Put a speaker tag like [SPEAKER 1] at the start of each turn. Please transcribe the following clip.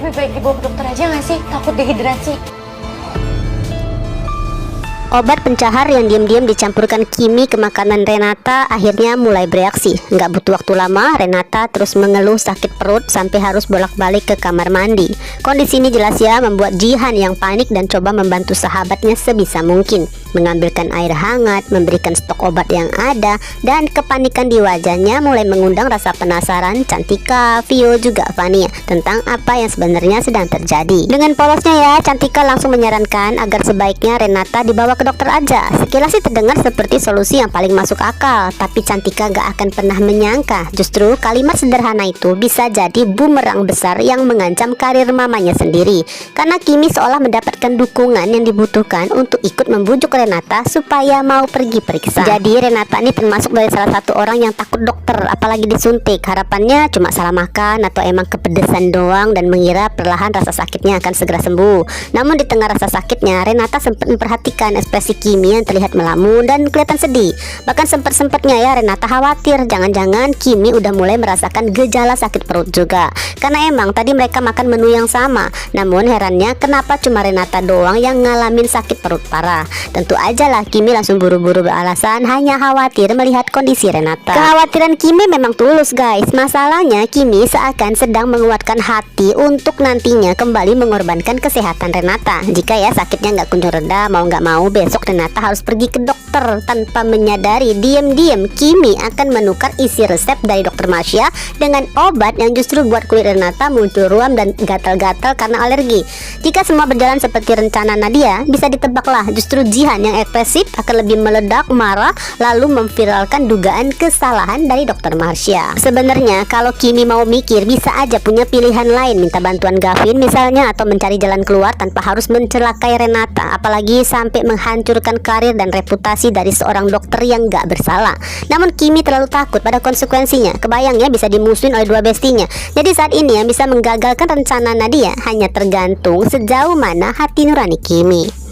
[SPEAKER 1] lebih baik dibawa ke dokter aja nggak sih? Takut dehidrasi.
[SPEAKER 2] Obat pencahar yang diam-diam dicampurkan Kimi ke makanan Renata akhirnya mulai bereaksi. Nggak butuh waktu lama, Renata terus mengeluh sakit perut sampai harus bolak-balik ke kamar mandi. Kondisi ini jelas ya membuat Jihan yang panik dan coba membantu sahabatnya sebisa mungkin. Mengambilkan air hangat, memberikan stok obat yang ada, dan kepanikan di wajahnya mulai mengundang rasa penasaran Cantika, Vio, juga Vania tentang apa yang sebenarnya sedang terjadi. Dengan polosnya ya, Cantika langsung menyarankan agar sebaiknya Renata dibawa ke dokter aja. Sekilas sih terdengar seperti solusi yang paling masuk akal, tapi Cantika gak akan pernah menyangka justru kalimat sederhana itu bisa jadi bumerang besar yang mengancam karir mamanya sendiri. Karena Kimi seolah mendapatkan dukungan yang dibutuhkan untuk ikut membujuk Renata supaya mau pergi periksa. Jadi Renata ini termasuk dari salah satu orang yang takut dokter, apalagi disuntik. Harapannya cuma salah makan atau emang kepedesan doang dan mengira perlahan rasa sakitnya akan segera sembuh. Namun di tengah rasa sakitnya, Renata sempat memperhatikan ekspresi Kimi yang terlihat melamun dan kelihatan sedih. Bahkan sempat-sempatnya ya Renata khawatir jangan-jangan Kimi udah mulai merasakan gejala sakit perut juga. Karena emang tadi mereka makan menu yang sama. Namun herannya kenapa cuma Renata doang yang ngalamin sakit perut parah. Tentu aja lah Kimi langsung buru-buru beralasan hanya khawatir melihat kondisi Renata. Kekhawatiran Kimi memang tulus guys. Masalahnya Kimi seakan sedang menguatkan hati untuk nantinya kembali mengorbankan kesehatan Renata. Jika ya sakitnya nggak kunjung reda, mau nggak mau besok Renata harus pergi ke dokter. Tanpa menyadari, diam-diam Kimi akan menukar isi resep dari dokter Marsha dengan obat yang justru buat kulit Renata muncul ruam dan gatal-gatal karena alergi. Jika semua berjalan seperti rencana Nadia, bisa ditebaklah justru Jihan yang ekspresif akan lebih meledak, marah, lalu memviralkan dugaan kesalahan dari dokter Marsha. Sebenarnya kalau Kimi mau mikir, bisa aja punya pilihan lain, minta bantuan Gavin misalnya, atau mencari jalan keluar tanpa harus mencelakai Renata, apalagi sampai menghancurkan karir dan reputasi dari seorang dokter yang gak bersalah. Namun Kimi terlalu takut pada konsekuensinya. Kebayangnya bisa dimusuhin oleh dua bestinya. Jadi saat ini yang bisa menggagalkan rencana Nadia hanya tergantung sejauh mana hati nurani Kimi.